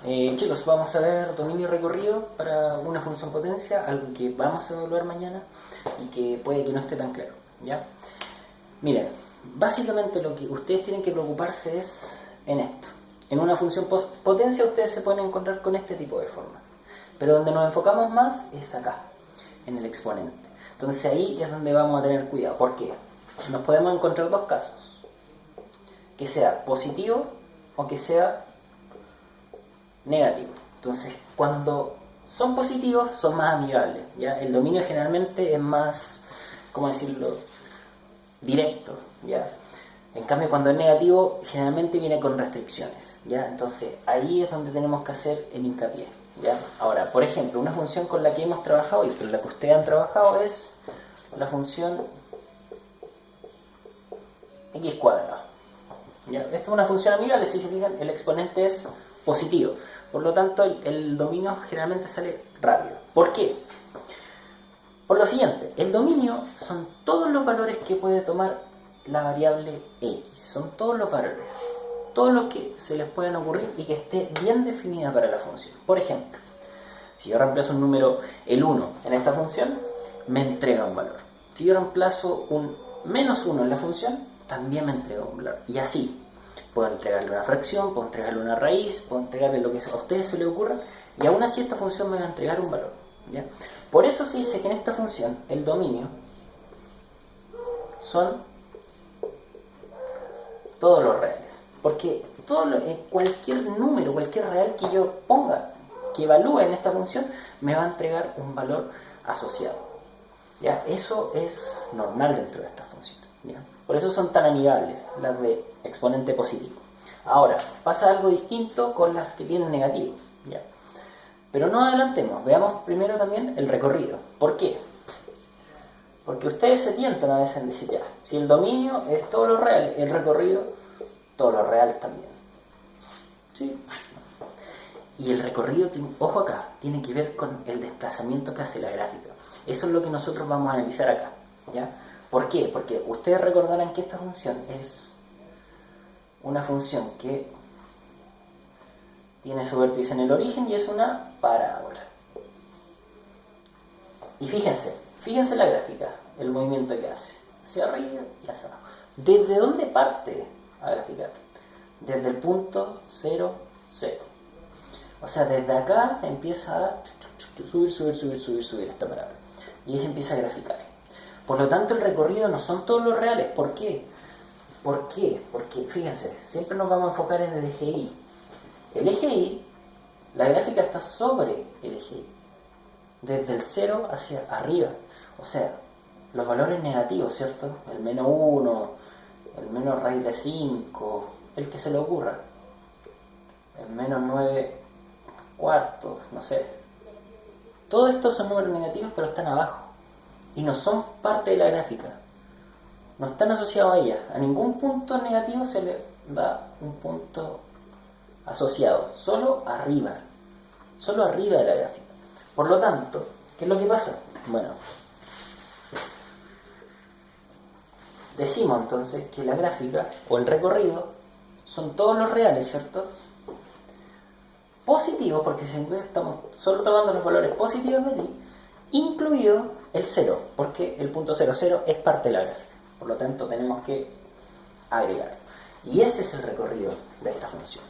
Chicos, vamos a ver dominio recorrido para una función potencia, algo que vamos a evaluar mañana y que puede que no esté tan claro, ¿ya? Miren, básicamente lo que ustedes tienen que preocuparse es en esto. En una función potencia ustedes se pueden encontrar con este tipo de formas, pero donde nos enfocamos más es acá, en el exponente. Entonces ahí es donde vamos a tener cuidado. ¿Por qué? Nos podemos encontrar dos casos, que sea positivo o que sea negativo. Entonces, cuando son positivos, son más amigables, ¿ya? El dominio generalmente es más, ¿cómo decirlo?, directo, ¿ya? En cambio, cuando es negativo, generalmente viene con restricciones, ¿ya? Entonces, ahí es donde tenemos que hacer el hincapié, ¿ya? Ahora, por ejemplo, una función con la que hemos trabajado y con la que ustedes han trabajado es la función x cuadrado, ¿ya? Esta es una función amigable, si se fijan, el exponente es positivo. Por lo tanto, el dominio generalmente sale rápido. ¿Por qué? Por lo siguiente, el dominio son todos los valores que puede tomar la variable x. Son todos los valores. Todos los que se les pueden ocurrir y que esté bien definida para la función. Por ejemplo, si yo reemplazo un número, el 1, en esta función, me entrega un valor. Si yo reemplazo un menos 1 en la función, también me entrega un valor. Y así. Puedo entregarle una fracción, puedo entregarle una raíz, puedo entregarle lo que a ustedes se les ocurra, y aún así esta función me va a entregar un valor, ¿ya? Por eso se dice que en esta función el dominio son todos los reales, porque cualquier número, cualquier real que yo ponga, que evalúe en esta función, me va a entregar un valor asociado, ¿ya? Eso es normal dentro de estas funciones, ¿ya? Por eso son tan amigables las de exponente positivo. Ahora, pasa algo distinto con las que tienen negativo, ¿ya? Pero no adelantemos, veamos primero también el recorrido. ¿Por qué? Porque ustedes se tientan a veces en decir, ya, si el dominio es todos los reales, el recorrido, todos los reales también. ¿Sí? Y el recorrido, ojo acá, tiene que ver con el desplazamiento que hace la gráfica. Eso es lo que nosotros vamos a analizar acá, ¿ya? ¿Por qué? Porque ustedes recordarán que esta función es una función que tiene su vértice en el origen y es una parábola. Y fíjense la gráfica, el movimiento que hace, hacia arriba y hacia abajo. ¿Desde dónde parte a graficar? Desde el punto 0, 0. O sea, desde acá empieza a subir esta parábola. Y ahí se empieza a graficar. Por lo tanto, el recorrido no son todos los reales. ¿Por qué? Porque, fíjense, siempre nos vamos a enfocar en el eje Y. El eje Y, la gráfica está sobre el eje Y. Desde el 0 hacia arriba. O sea, los valores negativos, ¿cierto? El menos 1, el menos raíz de 5, el que se le ocurra. El menos 9 cuartos, no sé. Todos estos son números negativos, pero están abajo. Y no son parte de la gráfica, no están asociados a ella. A ningún punto negativo se le da un punto asociado, solo arriba de la gráfica. Por lo tanto, ¿qué es lo que pasa? Bueno, decimos entonces que la gráfica o el recorrido son todos los reales, ¿cierto? Positivos, porque siempre estamos solo tomando los valores positivos de ti, incluido el 0, porque el punto 0, 0 es parte de la gráfica. Por lo tanto, tenemos que agregar. Y ese es el recorrido de esta función.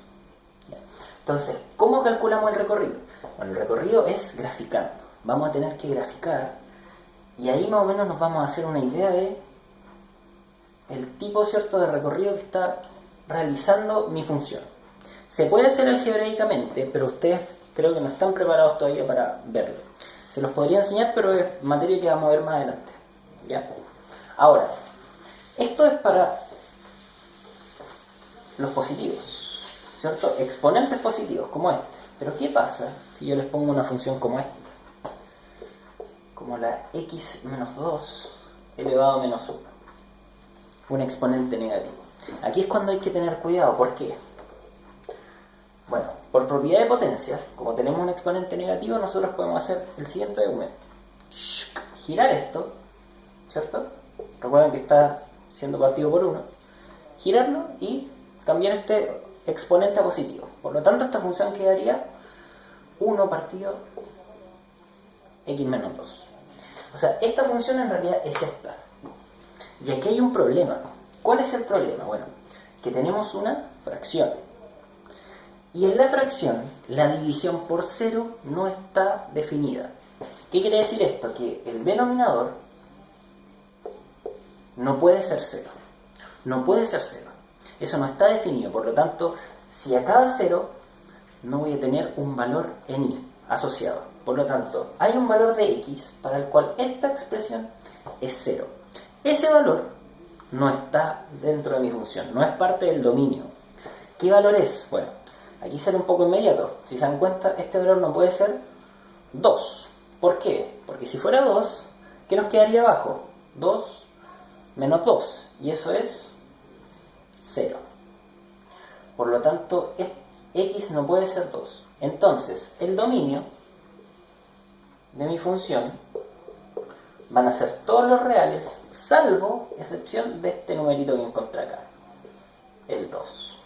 ¿Ya? Entonces, ¿cómo calculamos el recorrido? Bueno, el recorrido es graficando. Vamos a tener que graficar y ahí más o menos nos vamos a hacer una idea de el tipo, ¿cierto?, de recorrido que está realizando mi función. Se puede hacer algebraicamente, pero ustedes creo que no están preparados todavía para verlo. Se los podría enseñar, pero es materia que vamos a ver más adelante, ¿ya? Ahora, esto es para los positivos, ¿cierto? Exponentes positivos, como este. Pero ¿qué pasa si yo les pongo una función como esta? Como la x menos 2 elevado a menos 1. Un exponente negativo. Aquí es cuando hay que tener cuidado. ¿Por qué? Bueno, por propiedad de potencia, como tenemos un exponente negativo, nosotros podemos hacer el siguiente argumento. Girar esto, ¿cierto? Recuerden que está siendo partido por 1. Girarlo y cambiar exponente a positivo. Por lo tanto, esta función quedaría 1 partido x menos 2. O sea, esta función en realidad es esta. Y aquí hay un problema. ¿Cuál es el problema? Bueno, que tenemos una fracción. Y en la fracción, la división por 0 no está definida. ¿Qué quiere decir esto? Que el denominador no puede ser 0. No puede ser 0. Eso no está definido. Por lo tanto, si a cada 0 no voy a tener un valor en i asociado. Por lo tanto, hay un valor de x para el cual esta expresión es 0. Ese valor no está dentro de mi función, no es parte del dominio. ¿Qué valor es? Bueno, aquí sale un poco inmediato. Si se dan cuenta, este valor no puede ser 2. ¿Por qué? Porque si fuera 2, ¿qué nos quedaría abajo? 2 menos 2. Y eso es 0. Por lo tanto, x no puede ser 2. Entonces, el dominio de mi función van a ser todos los reales, salvo excepción de este numerito que encontré acá, el 2.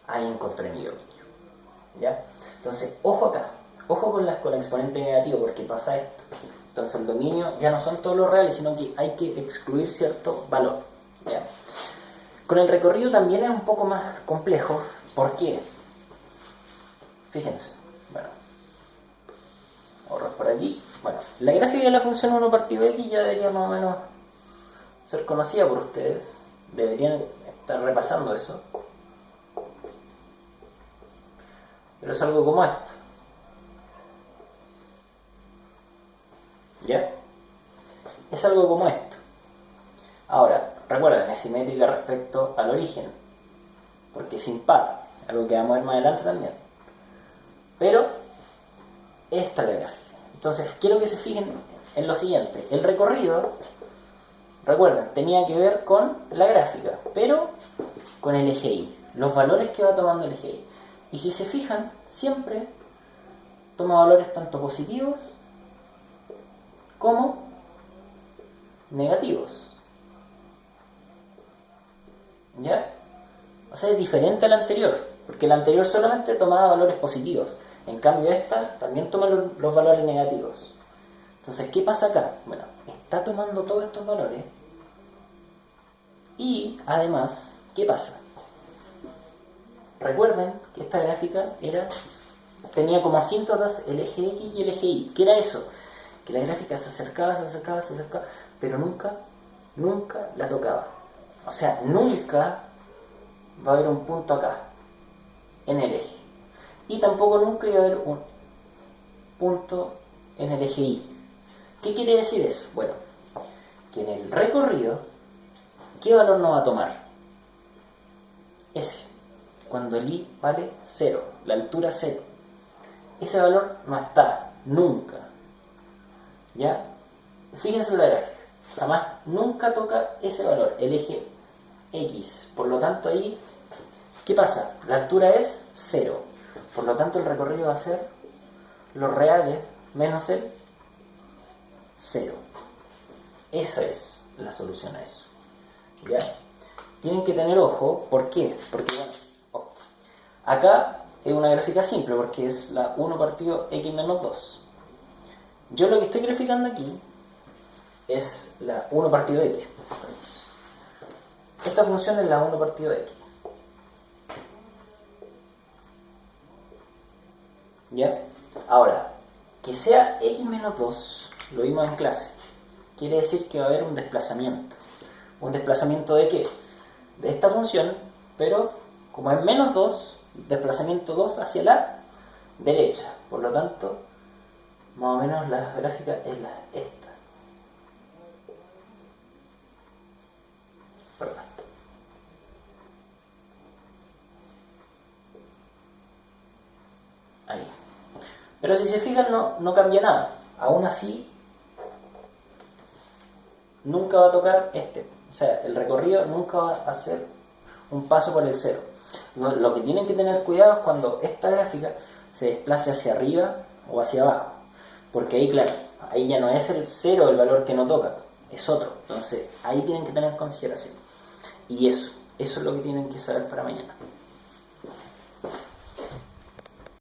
Ahí encontré mi dominio. ¿Ya? Entonces, ojo acá, ojo con el exponente negativo, porque pasa esto. Entonces, el dominio ya no son todos los reales, sino que hay que excluir cierto valor. ¿Ya? Con el recorrido también es un poco más complejo. ¿Por qué? Fíjense. Bueno, ahorro por aquí. Bueno, la gráfica de la función 1 partido x ya debería más o menos ser conocida por ustedes. Deberían estar repasando eso. Pero es algo como esto. ¿Ya? Es algo como esto. Ahora, recuerden, es simétrica respecto al origen, porque es impar, algo que vamos a ver más adelante también. Pero esta es la gráfica. Entonces, quiero que se fijen en lo siguiente. El recorrido, recuerden, tenía que ver con la gráfica, pero con el eje Y, los valores que va tomando el eje Y. Y si se fijan, siempre toma valores tanto positivos como negativos. ¿Ya? O sea, es diferente al anterior, porque el anterior solamente tomaba valores positivos. En cambio, esta también toma los valores negativos. Entonces, ¿qué pasa acá? Bueno, está tomando todos estos valores. Y, además, ¿qué pasa? Recuerden que esta gráfica tenía como asíntotas el eje X y el eje Y. ¿Qué era eso? Que la gráfica se acercaba, pero nunca la tocaba. O sea, nunca va a haber un punto acá, en el eje. Y tampoco nunca iba a haber un punto en el eje Y. ¿Qué quiere decir eso? Bueno, que en el recorrido, ¿qué valor nos va a tomar? Ese. Cuando el I vale 0, la altura 0. Ese valor no está, nunca. ¿Ya? Fíjense en la gráfica. Jamás, nunca toca ese valor, el eje X. Por lo tanto, ahí, ¿qué pasa? La altura es 0. Por lo tanto, el recorrido va a ser los reales menos el 0. Esa es la solución a eso. ¿Ya? Tienen que tener ojo. ¿Por qué? Porque, bueno, acá es una gráfica simple, porque es la 1 partido x menos 2. Yo lo que estoy graficando aquí es la 1 partido x. Esta función es la 1 partido x. ¿Ya? Ahora, que sea x menos 2, lo vimos en clase, quiere decir que va a haber un desplazamiento. ¿Un desplazamiento de qué? De esta función, pero como es menos 2, desplazamiento 2 hacia la derecha. Por lo tanto, más o menos la gráfica es esta. Perdón. Ahí. Pero si se fijan, no cambia nada. Aún así, nunca va a tocar este. O sea, el recorrido nunca va a hacer un paso por el 0. Lo que tienen que tener cuidado es cuando esta gráfica se desplace hacia arriba o hacia abajo. Porque ahí, claro, ahí ya no es el 0 el valor que no toca, es otro. Entonces, ahí tienen que tener consideración. Y eso es lo que tienen que saber para mañana.